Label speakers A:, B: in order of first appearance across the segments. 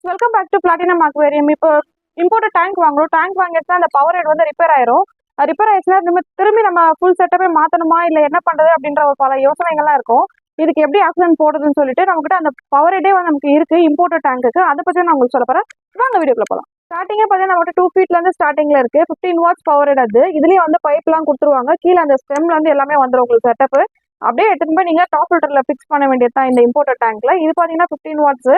A: Welcome back to Platinum Aquarium. இப்போ import tank வாங்குறோம். Tank வாங்கிட்டு அந்த பவர் ஹெட் வந்து ரிப்பேர் ஆயிரும். ரிப்பேர் ஆயிடுச்சுன்னா திரும்பி நம்ம ஃபுல் செட்டப்பே மாற்றணுமா இல்லை என்ன பண்ணுறது அப்படின்ற ஒரு பல யோசனைகள்லாம் இருக்கும். இதுக்கு எப்படி ஆக்சிஜன் போடுறதுன்னு சொல்லிட்டு நம்மகிட்ட அந்த பவர் ஹெட்டே வந்து நமக்கு இருக்கு இம்போர்ட் டேங்க்கு. அதை பற்றி நான் உங்களுக்கு சொல்ல போகிறேன். வாங்க வீடியோக்குள்ள போகலாம். ஸ்டார்டிங்கே பார்த்தீங்கன்னா நம்மகிட்ட 2 feetலேருந்து ஸ்டார்டிங்கில் இருக்கு. 15 watts பவர் ஹெட். அது இதுலேயும் வந்து பைப்லாம் கொடுத்துருவாங்க. கீழே அந்த ஸ்டெம்ல வந்து எல்லாமே வந்துடும் உங்களுக்கு செட்டப். அப்படியே எடுத்துட்டு போய் நீங்கள் டாப் ஃபில்டரில் ஃபிக்ஸ் பண்ண வேண்டியது தான் இந்த இம்போர்ட் டேங்க்ல. இது பார்த்தீங்கன்னா 15 watts.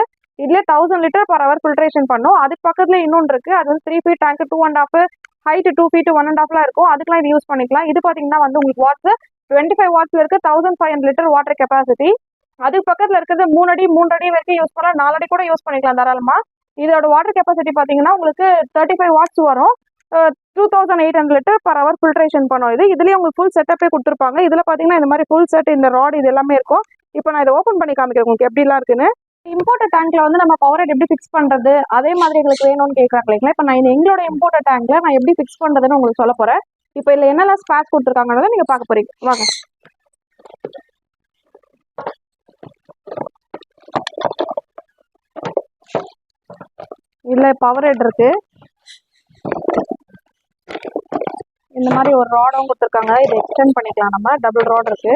A: இதுல 1000 liter per hour ஃபில்ட்ரேஷன் பண்ணும். அதுக்கு பக்கத்துல இன்னொன்று இருக்கு. அது வந்து 3 feet டேங்க் 2.5 ஹைட் 2 feet 1.5 இருக்கும். அதுக்கெல்லாம் இது யூஸ் பண்ணிக்கலாம். இது பாத்தீங்கன்னா வந்து உங்களுக்கு வாட்ஸ் 25 watts இருக்கு. 1500 liter வாட்டர் கெப்பாசிட்டி. அதுக்கு பக்கத்துல இருக்கிறது 3 அடி வரைக்கும் யூஸ் பண்ணலாம். 4 அடி கூட யூஸ் பண்ணிக்கலாம் தாராளமா. இதோட வாட்டர் கெப்பாசிட்டி பாத்தீங்கன்னா உங்களுக்கு 35 watts வரும். 2800 liter per hour ஃபில்ட்ரேஷன் பண்ணும். இதுலயே உங்களுக்கு ஃபுல் செட்டப்பே கொடுத்துருப்பாங்க. இதுல பாத்தீங்கன்னா இந்த மாதிரி ஃபுல் செட் இந்த ராட் இது எல்லாமே இருக்கும். இப்போ நான் இதை ஓப்பன் பண்ணி காமிக்கிறேன் உங்களுக்கு எப்படிலாம் இருக்குன்னு. இம்போர்ட் டேங்க்ல வந்து நம்ம பவர் ஹெட் எப்படி ஃபிக்ஸ் பண்றது அதே மாதிரி எங்களுக்கு வேணும்னு கேட்கறாங்க இல்லைங்களா. இப்போ நான் எங்களோட இம்போர்ட் டேங்க்ல நான் எப்படி ஃபிக்ஸ் பண்றதுன்னு உங்களுக்கு சொல்ல போறேன். இப்போ இதுல என்னெல்லாம் ஸ்பேஸ் கொடுத்துருக்காங்கன்றத நீங்க பார்க்க போறீங்க. வாங்க. இதுல பவர் ஹெட் இருக்கு. இந்த மாதிரி ஒரு ராடும் கொடுத்துருக்காங்க. இதை எக்ஸ்டெண்ட் பண்ணிக்கலாம். நம்ம டபுள் ராட் இருக்கு.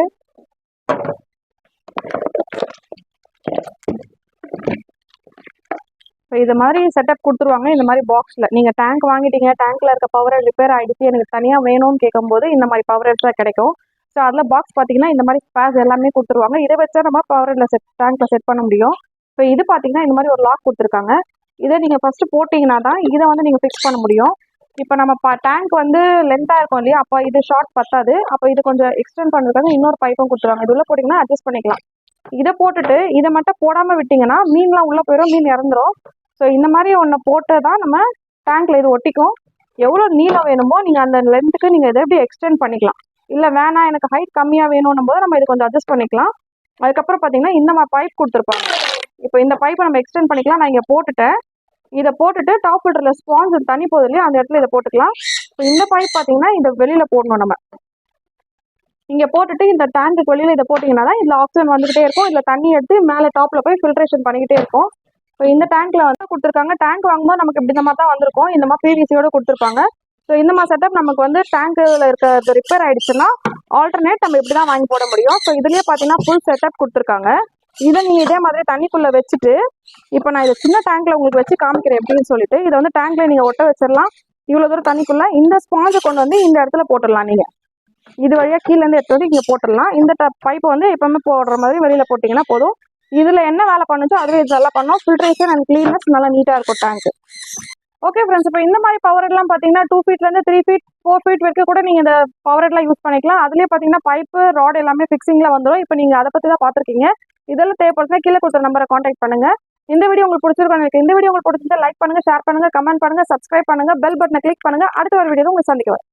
A: இது மாதிரி செட்டப் கொடுத்துருவாங்க. இந்த மாதிரி பாக்ஸில் நீங்கள் டேங்க் வாங்கிட்டீங்க, டேங்க்ல இருக்க பவர் ஹெட் ரிப்பேர் ஆகிடுச்சு, எனக்கு தனியாக வேணும்னு கேட்கும்போது இந்த மாதிரி பவர் ஹெட் தான் கிடைக்கும். ஸோ அதில் பாக்ஸ் பார்த்தீங்கன்னா இந்த மாதிரி ஸ்பேஸ் எல்லாமே கொடுத்துருவாங்க. இதை வச்சா நம்ம பவர் ஹெட்ல டேங்க்ல செட் பண்ண முடியும். இப்போ இது பார்த்தீங்கன்னா இந்த மாதிரி ஒரு லாக் கொடுத்துருக்காங்க. இதை நீங்கள் ஃபர்ஸ்ட் போட்டிங்கன்னா தான் இதை வந்து நீங்கள் ஃபிக்ஸ் பண்ண முடியும். இப்போ நம்ம டேங்க் வந்து லென்த்தாக இருக்கும் இல்லையா, அப்போ இது ஷார்ட் பத்தாது. அப்போ இது கொஞ்சம் எக்ஸ்டெண்ட் பண்ணுறதுக்காக இன்னொரு பைப்பும் கொடுத்துருவாங்க. இது உள்ள போட்டிங்கன்னா அட்ஜஸ்ட் பண்ணிக்கலாம். இதை போட்டுட்டு இதை மட்டும் போடாமல் விட்டிங்கன்னா மீன்லாம் உள்ளே போயிடும், மீன் இறந்துரும். ஸோ இந்த மாதிரி ஒன்று போட்டு தான் நம்ம டேங்க்ல இது ஒட்டிக்கும். எவ்வளோ நீளம் வேணுமோ நீங்கள் அந்த லென்த்துக்கு நீங்கள் இதை எப்படி எக்ஸ்டெண்ட் பண்ணிக்கலாம். இல்லை வேணாம் எனக்கு ஹைட் கம்மியாக வேணும்னும் போது நம்ம இது கொஞ்சம் அட்ஜஸ்ட் பண்ணிக்கலாம். அதுக்கப்புறம் பார்த்தீங்கன்னா இந்த மாதிரி பைப் கொடுத்துருப்பாங்க. இப்போ இந்த பைப்பை நம்ம எக்ஸ்டெண்ட் பண்ணிக்கலாம். நான் இங்கே போட்டுட்டேன். இதை போட்டுட்டு டாப் ஃபில்டரில் ஸ்பான்ஸ் தண்ணி போகுது இல்லையா, அந்த இடத்துல இதை போட்டுக்கலாம். இப்போ இந்த பைப் பார்த்தீங்கன்னா இதை வெளியில் போடணும். நம்ம இங்கே போட்டுட்டு இந்த டேங்க்கு வெளியில் இதை போட்டிங்கன்னா தான் இதில் ஆக்சிஜன் வந்துகிட்டே இருக்கும். இதில் தண்ணி எடுத்து மேலே டாப்பில் போய் ஃபில்ட்ரேஷன் பண்ணிக்கிட்டே இருக்கும். இப்போ இந்த டேங்க்ல வந்து கொடுத்துருக்காங்க. டேங்க் வாங்கும்போது நமக்கு இப்படி இந்த மாதிரி தான் வந்திருக்கும். இந்த மாதிரி பிவிசியோட கொடுத்துருப்பாங்க. ஸோ இந்த மாதிரி செட்டப் நமக்கு வந்து டேங்க்ல இருக்க ரிப்பேர் ஆயிடுச்சுன்னா ஆல்டர்னேட் நம்ம இப்படி தான் வாங்கி போட முடியும். ஸோ இதுலேயே பார்த்தீங்கன்னா ஃபுல் செட்டப் கொடுத்துருக்காங்க. இதை நீங்கள் இதே மாதிரி தண்ணிக்குள்ளே வச்சுட்டு இப்போ நான் இதை சின்ன டேங்க்ல உங்களுக்கு வச்சு காமிக்கிறேன் எப்படின்னு சொல்லிட்டு. இதை வந்து டேங்க்ல நீங்கள் ஒட்ட வச்சிடலாம். இவ்வளோ தூரம் தண்ணிக்குள்ள இந்த ஸ்பாஞ்சை கொண்டு வந்து இந்த இடத்துல போட்டுடலாம். நீங்கள் இது வழியாக கீழேருந்து எடுத்து வந்து இங்கே போட்டுடலாம். இந்த பைப்பை வந்து எப்பவுமே போடுற மாதிரி வெளியில் போட்டிங்கன்னா போதும். இதுல என்ன வேலை பண்ணுச்சோ அதுவே இது நல்லா பண்ணும். ஃபில்ட்ரேஷன் அண்ட் கிளீனஸ் நல்லா நீட்டா இருக்கும் டேங்க். ஓகே ஃப்ரெண்ட்ஸ், இப்போ இந்த மாதிரி பவர் ஹெட்லாம் பார்த்தீங்கன்னா 2 feetலேருந்து 3 feet 4 feet வரைக்கும் கூட நீங்கள் இந்த பவர் ஹெட்லாம் யூஸ் பண்ணிக்கலாம். அதுலேயே பார்த்தீங்கன்னா பைப்பு ராட் எல்லாமே ஃபிக்ஸிங்கில் வந்துடும். இப்போ நீங்கள் அதை பற்றி தான் பார்த்துருக்கீங்க. இதெல்லாம் தேவைப்படுதுன்னா கீழே கொடுத்த நம்பரை காண்டாக்ட் பண்ணுங்க. இந்த வீடியோ உங்களுக்கு பிடிச்சிருக்கும். எனக்கு இந்த வீடியோ உங்களுக்கு பிடிச்சிருந்தா லைக் பண்ணுங்க, ஷேர் பண்ணுங்க, கமெண்ட் பண்ணுங்க, சப்ஸ்கிரைப் பண்ணுங்க, பெல் பட்டனை கிளிக் பண்ணுங்க. அடுத்த ஒரு வீடியோ உங்களுக்கு சந்திக்குவேன்.